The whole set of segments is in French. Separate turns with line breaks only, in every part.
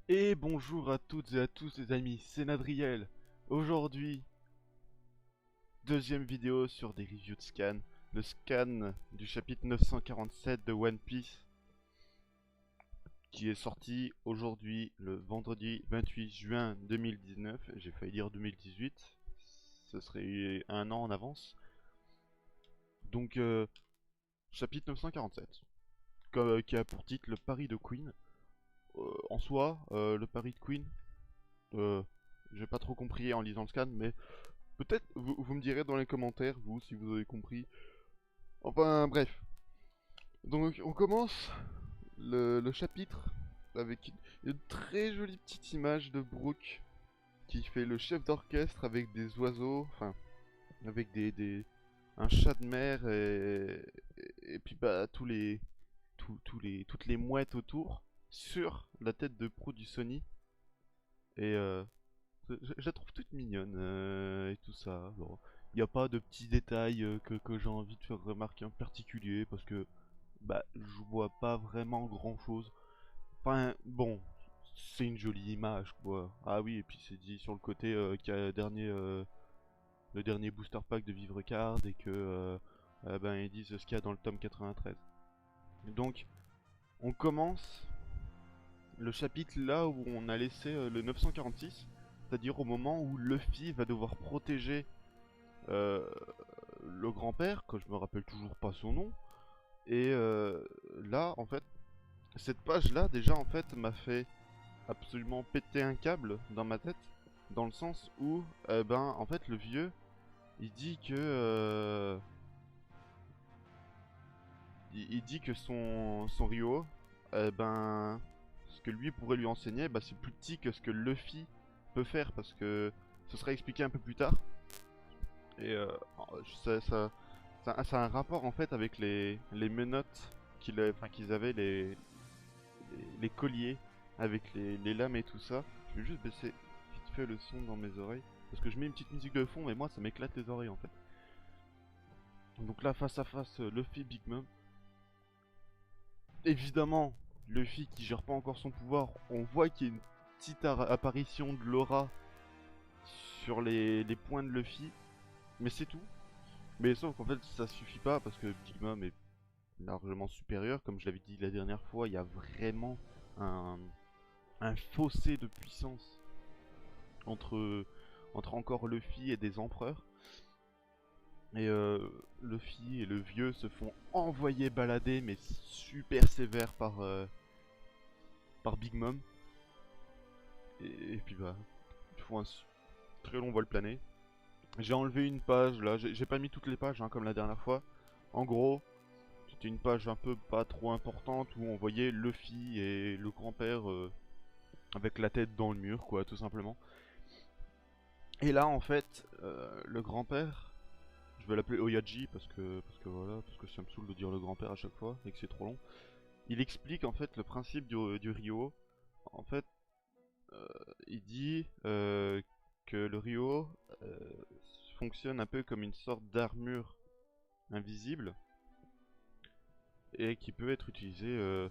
Et bonjour à toutes et à tous les amis, c'est Nadriel. Aujourd'hui, deuxième vidéo sur des reviews de scan. Le scan du chapitre 947 de One Piece qui est sorti aujourd'hui, le vendredi 28 juin 2019. J'ai failli dire 2018, ce serait un an en avance. Donc, chapitre 947, qui a pour titre le pari de Queen. En soi, le pari de Queen, euh, j'ai pas trop compris en lisant le scan, mais peut-être vous me direz dans les commentaires, vous, si vous avez compris. Enfin, bref. Donc, on commence le chapitre avec une très jolie petite image de Brook qui fait le chef d'orchestre avec des oiseaux, enfin, avec un chat de mer et puis bah toutes les mouettes autour sur la tête de proue du Sony. Et je la trouve toute mignonne et tout ça. Bon, il n'y a pas de petits détails que j'ai envie de faire remarquer en particulier parce que bah je vois pas vraiment grand chose. Enfin bon, c'est une jolie image quoi. Ah oui, et puis c'est dit sur le côté qu'il y a le dernier booster pack de Vivre Card et que ben ils disent ce qu'il y a dans le tome 93. Donc on commence le chapitre là où on a laissé le 946, c'est-à-dire au moment où Luffy va devoir protéger euh, le grand-père, que je me rappelle toujours pas son nom. Et là, en fait, cette page-là, déjà, en fait, m'a fait absolument péter un câble dans ma tête, dans le sens où, ben, en fait, le vieux, il dit que, il dit que son Ryo, ben, ce que lui pourrait lui enseigner, bah, c'est plus petit que ce que Luffy peut faire, parce que ce sera expliqué un peu plus tard. Et ça a un rapport en fait avec les menottes qu'ils avaient, les colliers avec les lames et tout ça. Je vais juste baisser vite fait le son dans mes oreilles. Parce que je mets une petite musique de fond, mais moi ça m'éclate les oreilles en fait. Donc là, face à face, Luffy, Big Mom. Évidemment, Luffy qui gère pas encore son pouvoir, on voit qu'il y a une petite apparition de Laura sur les poings de Luffy. Mais c'est tout. Mais sauf qu'en fait ça suffit pas parce que Big Mom est largement supérieur. Comme je l'avais dit la dernière fois, il y a vraiment un, un fossé de puissance entre, entre encore Luffy et des empereurs. Et Luffy et le vieux se font envoyer balader, mais super sévère par Big Mom. Et puis bah, ils font un très long vol plané. J'ai enlevé une page là, j'ai pas mis toutes les pages hein, comme la dernière fois. En gros, c'était une page un peu pas trop importante où on voyait Luffy et le grand-père avec la tête dans le mur, quoi, tout simplement. Et là, en fait, le grand-père, je vais l'appeler Oyaji parce que voilà, parce que ça me saoule de dire le grand-père à chaque fois et que c'est trop long. Il explique en fait le principe du Ryo. En fait, euh, il dit que le Ryo fonctionne un peu comme une sorte d'armure invisible et qui peut être utilisée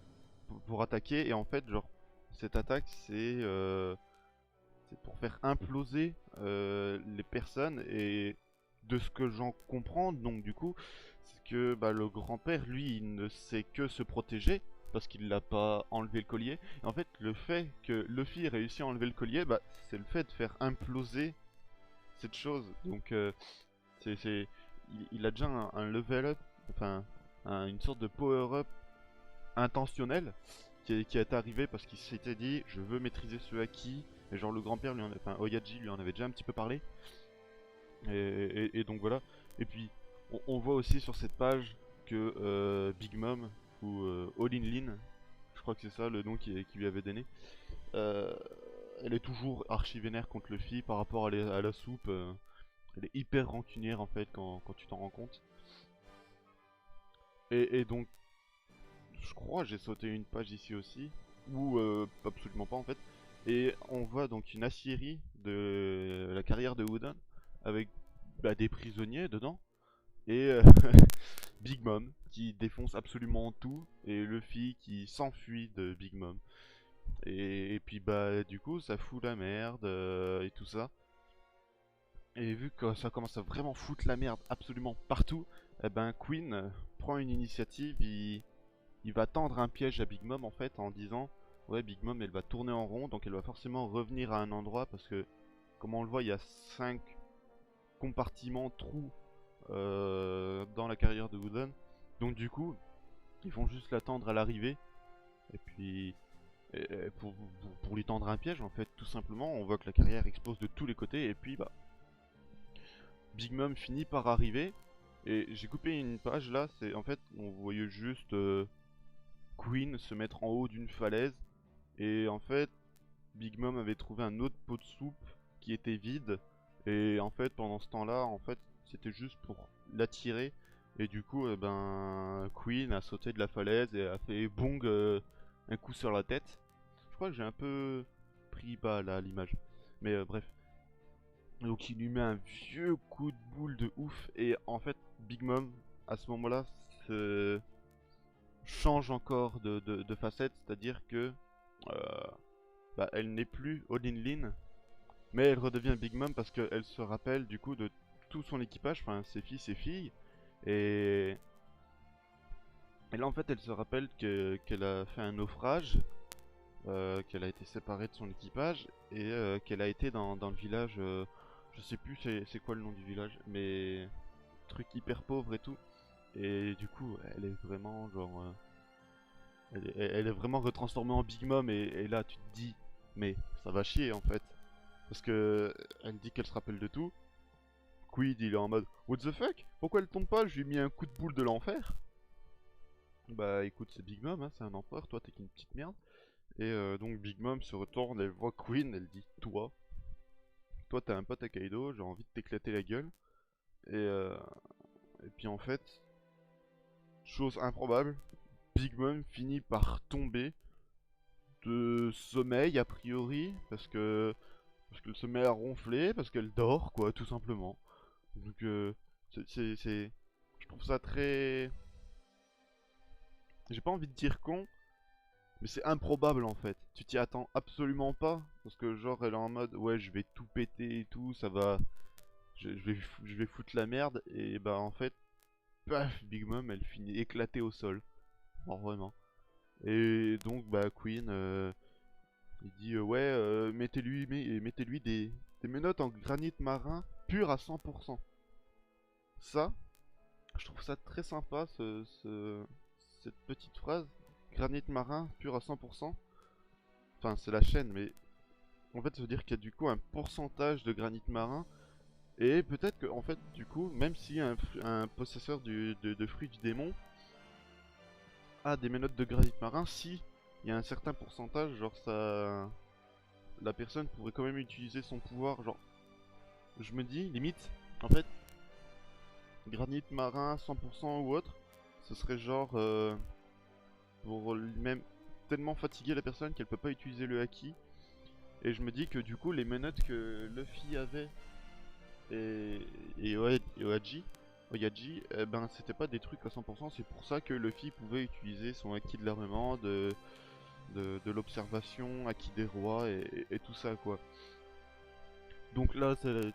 pour attaquer. Et en fait, genre, cette attaque, c'est pour faire imploser les personnes. Et de ce que j'en comprends, donc du coup, c'est que bah, le grand-père, lui, il ne sait que se protéger parce qu'il n'a pas enlevé le collier. Et en fait, le fait que Luffy ait réussi à enlever le collier, bah, c'est le fait de faire imploser cette chose. Donc, c'est, il a déjà un level up, enfin, une sorte de power-up intentionnel qui est arrivé parce qu'il s'était dit je veux maîtriser ce haki. Et genre le grand-père lui en a, enfin Oyaji lui en avait déjà un petit peu parlé. Et donc voilà. Et puis on voit aussi sur cette page que Big Mom ou All In Lin, je crois que c'est ça le nom qui lui avait donné, euh, elle est toujours archi vénère contre Luffy par rapport à la soupe. Elle est hyper rancunière en fait quand tu t'en rends compte. Et donc je crois j'ai sauté une page ici aussi, ou absolument pas en fait. Et on voit donc une aciérie de la carrière de Wooden avec bah, des prisonniers dedans et Big Mom qui défonce absolument tout et Luffy qui s'enfuit de Big Mom. Et puis bah du coup ça fout la merde et tout ça. Et vu que ça commence à vraiment foutre la merde absolument partout, eh ben Queen prend une initiative, il va tendre un piège à Big Mom en fait en disant ouais Big Mom elle va tourner en rond donc elle va forcément revenir à un endroit parce que comme on le voit il y a 5 compartiments, trous dans la carrière de Wooden. Donc du coup ils vont juste l'attendre à l'arrivée et puis pour lui tendre un piège en fait tout simplement. On voit que la carrière explose de tous les côtés et puis bah Big Mom finit par arriver. Et j'ai coupé une page là, c'est en fait on voyait juste Queen se mettre en haut d'une falaise. Et en fait Big Mom avait trouvé un autre pot de soupe qui était vide. Et en fait pendant ce temps là en fait c'était juste pour l'attirer. Et du coup ben Queen a sauté de la falaise et a fait bong un coup sur la tête. Je crois que j'ai un peu pris bas là l'image. Mais bref. Donc il lui met un vieux coup de boule de ouf et en fait Big Mom à ce moment-là se change encore de facette, c'est-à-dire que euh, bah, elle n'est plus All-in Lin, mais elle redevient Big Mom parce qu'elle se rappelle du coup de tout son équipage, enfin ses filles, ses filles, et, et là en fait elle se rappelle qu'elle a fait un naufrage, qu'elle a été séparée de son équipage et qu'elle a été dans le village, je sais plus c'est quoi le nom du village, mais truc hyper pauvre et tout. Et du coup, elle est vraiment genre, elle est vraiment retransformée en Big Mom et là tu te dis, mais ça va chier en fait, parce que elle dit qu'elle se rappelle de tout. Quid il est en mode, what the fuck? Pourquoi elle tombe pas? Je lui ai mis un coup de boule de l'enfer. Bah écoute, c'est Big Mom, hein, c'est un empereur, toi t'es qu'une petite merde. Et donc Big Mom se retourne, elle voit Queen, elle dit, toi t'as un pote à Kaido, j'ai envie de t'éclater la gueule. Et, et puis en fait, chose improbable, Big Mom finit par tomber de sommeil a priori parce que le sommeil a ronflé, parce qu'elle dort quoi tout simplement. Donc je trouve ça très, j'ai pas envie de dire con, mais c'est improbable en fait. Tu t'y attends absolument pas parce que genre elle est en mode ouais je vais tout péter et tout, ça va, je vais foutre la merde et bah en fait paf Big Mom elle finit éclatée au sol. Alors vraiment. Et donc bah Queen il dit ouais mettez-lui des menottes en granit marin pur à 100%. Ça, je trouve ça très sympa cette petite phrase. Granit marin pur à 100%. Enfin c'est la chaîne mais en fait ça veut dire qu'il y a du coup un pourcentage de granit marin. Et peut-être que en fait du coup même si un possesseur de fruits du démon a des menottes de granit marin, si il y a un certain pourcentage, genre ça, la personne pourrait quand même utiliser son pouvoir. Genre, je me dis, limite, en fait, granit marin 100% ou autre, ce serait genre pour même tellement fatiguer la personne qu'elle peut pas utiliser le haki. Et je me dis que du coup, les menottes que Luffy avait et, Oyaji, eh ben c'était pas des trucs à 100%, c'est pour ça que Luffy pouvait utiliser son haki de l'armement, de l'observation, haki des rois et tout ça quoi. Donc là, c'est la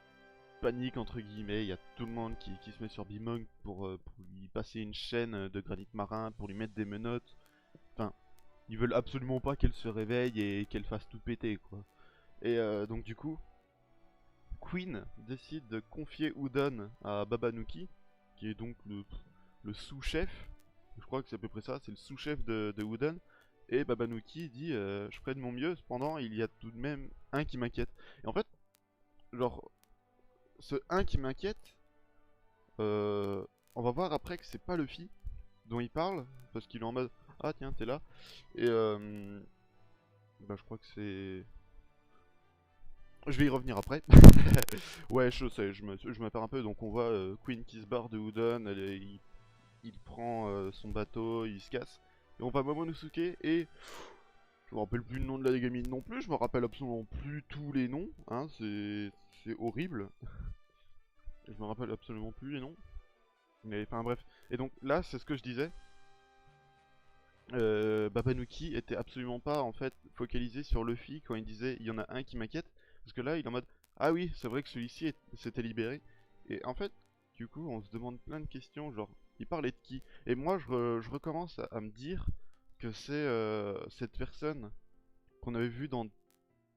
panique entre guillemets, il y a tout le monde qui se met sur Bimong pour lui passer une chaîne de granit marin, pour lui mettre des menottes. Enfin, ils veulent absolument pas qu'elle se réveille et qu'elle fasse tout péter quoi. Et donc du coup, Queen décide de confier Udon à Babanuki, qui est donc le sous-chef. Je crois que c'est à peu près ça, c'est le sous-chef de Udon. Et Babanuki dit je ferai de mon mieux, cependant il y a tout de même un qui m'inquiète. Et en fait, genre, ce un qui m'inquiète, on va voir après que c'est pas Luffy dont il parle, parce qu'il est en mode ah tiens t'es là. Et bah je crois que c'est... Je vais y revenir après. Ouais je sais, je me perds un peu, donc on voit Queen qui se barre de Udon, il prend son bateau, il se casse. Et on va Momonosuke et... Je me rappelle plus le nom de la gamine non plus, je me rappelle absolument plus tous les noms, hein, c'est horrible. Je me rappelle absolument plus les noms. Mais enfin bref. Et donc là, c'est ce que je disais. Babanuki était absolument pas en fait focalisé sur Luffy quand il disait il y en a un qui m'inquiète. Parce que là, il est en mode ah oui, c'est vrai que celui-ci s'était libéré. Et en fait, du coup, on se demande plein de questions, genre il parlait de qui? Et moi, je recommence à me dire que c'est cette personne qu'on avait vue dans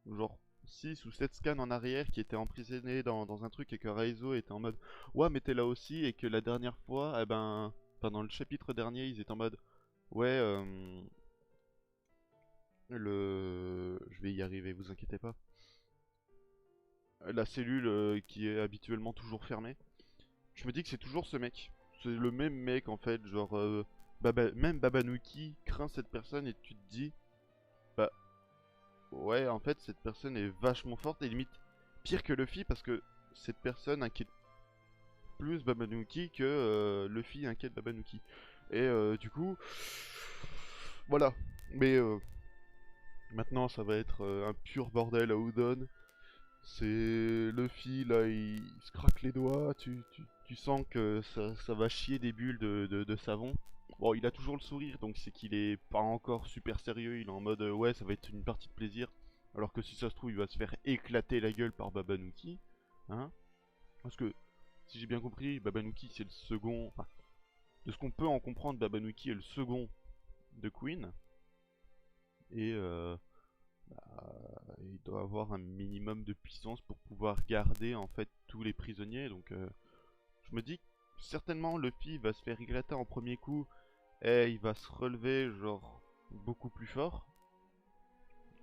genre 6 ou 7 scans en arrière qui était emprisonné dans un truc et que Raizo était en mode ouais mais t'es là aussi et que la dernière fois eh ben enfin dans le chapitre dernier ils étaient en mode ouais je vais y arriver vous inquiétez pas la cellule qui est habituellement toujours fermée je me dis que c'est toujours ce mec c'est le même mec en fait genre même Babanuki craint cette personne et tu te dis bah ouais en fait cette personne est vachement forte et limite pire que Luffy parce que cette personne inquiète plus Babanuki que Luffy inquiète Babanuki. Et du coup, voilà. Mais maintenant, ça va être un pur bordel à Udon. C'est Luffy, là, il se craque les doigts. Tu sens que ça va chier des bulles de savon. Bon, il a toujours le sourire, donc c'est qu'il est pas encore super sérieux. Il est en mode, ouais, ça va être une partie de plaisir. Alors que si ça se trouve, il va se faire éclater la gueule par Babanuki. Hein? Parce que si j'ai bien compris, Babanuki c'est le second. Enfin, de ce qu'on peut en comprendre, Babanuki est le second de Queen. Et il doit avoir un minimum de puissance pour pouvoir garder en fait tous les prisonniers. Donc je me dis que certainement Luffy va se faire éclater en premier coup. Et il va se relever genre beaucoup plus fort.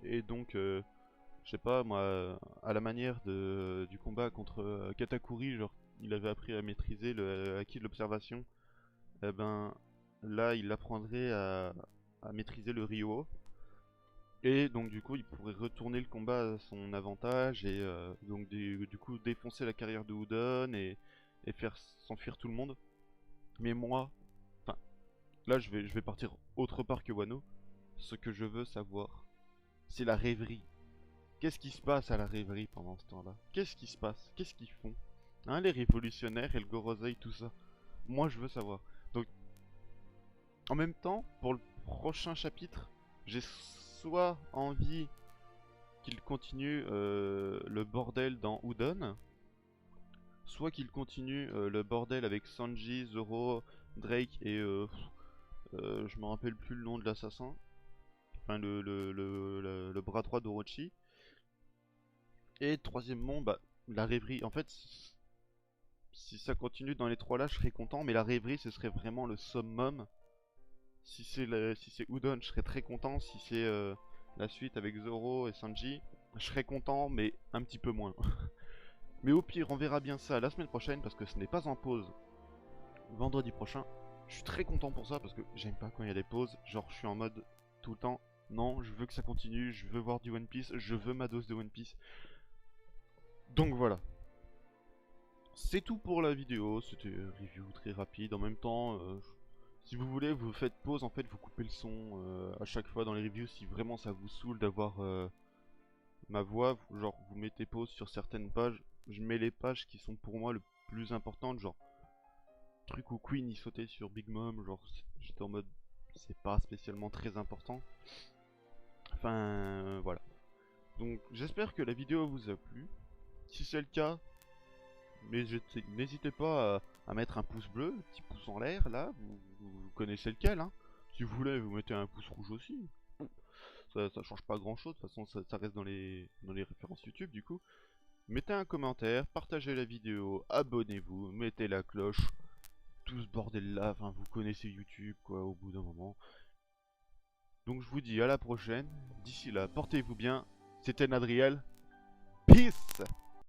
Et donc je sais pas moi, à la manière du combat contre Katakuri, genre il avait appris à maîtriser le acquis de l'observation. Eh ben, là, il apprendrait à maîtriser le Ryo. Et donc, du coup, il pourrait retourner le combat à son avantage et donc du coup défoncer la carrière de Udon et faire s'enfuir tout le monde. Mais moi, enfin, là, je vais partir autre part que Wano. Ce que je veux savoir, c'est la rêverie. Qu'est-ce qui se passe à la rêverie pendant ce temps-là? Qu'est-ce qui se passe? Qu'est-ce qu'ils font? Hein, les révolutionnaires et le Gorosei, tout ça. Moi, je veux savoir. Donc, en même temps, pour le prochain chapitre, j'ai soit envie qu'il continue le bordel dans Udon, soit qu'il continue le bordel avec Sanji, Zoro, Drake et je me rappelle plus le nom de l'assassin, enfin le bras droit d'Orochi. Et troisièmement, bah la rêverie. En fait, si ça continue dans les trois là, je serais content, mais la rêverie ce serait vraiment le summum. Si c'est Udon, je serais très content. Si c'est la suite avec Zoro et Sanji, je serais content, mais un petit peu moins. Mais au pire, on verra bien ça la semaine prochaine parce que ce n'est pas en pause vendredi prochain. Je suis très content pour ça parce que j'aime pas quand il y a des pauses. Genre, je suis en mode tout le temps. Non, je veux que ça continue. Je veux voir du One Piece. Je veux ma dose de One Piece. Donc voilà. C'est tout pour la vidéo. C'était une review très rapide. En même temps, si vous voulez, vous faites pause. En fait, vous coupez le son à chaque fois dans les reviews si vraiment ça vous saoule d'avoir ma voix. Genre, vous mettez pause sur certaines pages. Je mets les pages qui sont pour moi le plus importantes. Genre, truc où Queen il sautait sur Big Mom. Genre, j'étais en mode, c'est pas spécialement très important. Enfin, voilà. Donc, j'espère que la vidéo vous a plu. Si c'est le cas, mais n'hésitez pas à mettre un pouce bleu, un petit pouce en l'air, là, vous connaissez lequel, hein. Si vous voulez, vous mettez un pouce rouge aussi. Ça change pas grand chose, de toute façon ça reste dans les références YouTube du coup. Mettez un commentaire, partagez la vidéo, abonnez-vous, mettez la cloche, tout ce bordel là, enfin vous connaissez YouTube quoi au bout d'un moment. Donc je vous dis à la prochaine, d'ici là portez-vous bien, c'était Nadriel, peace.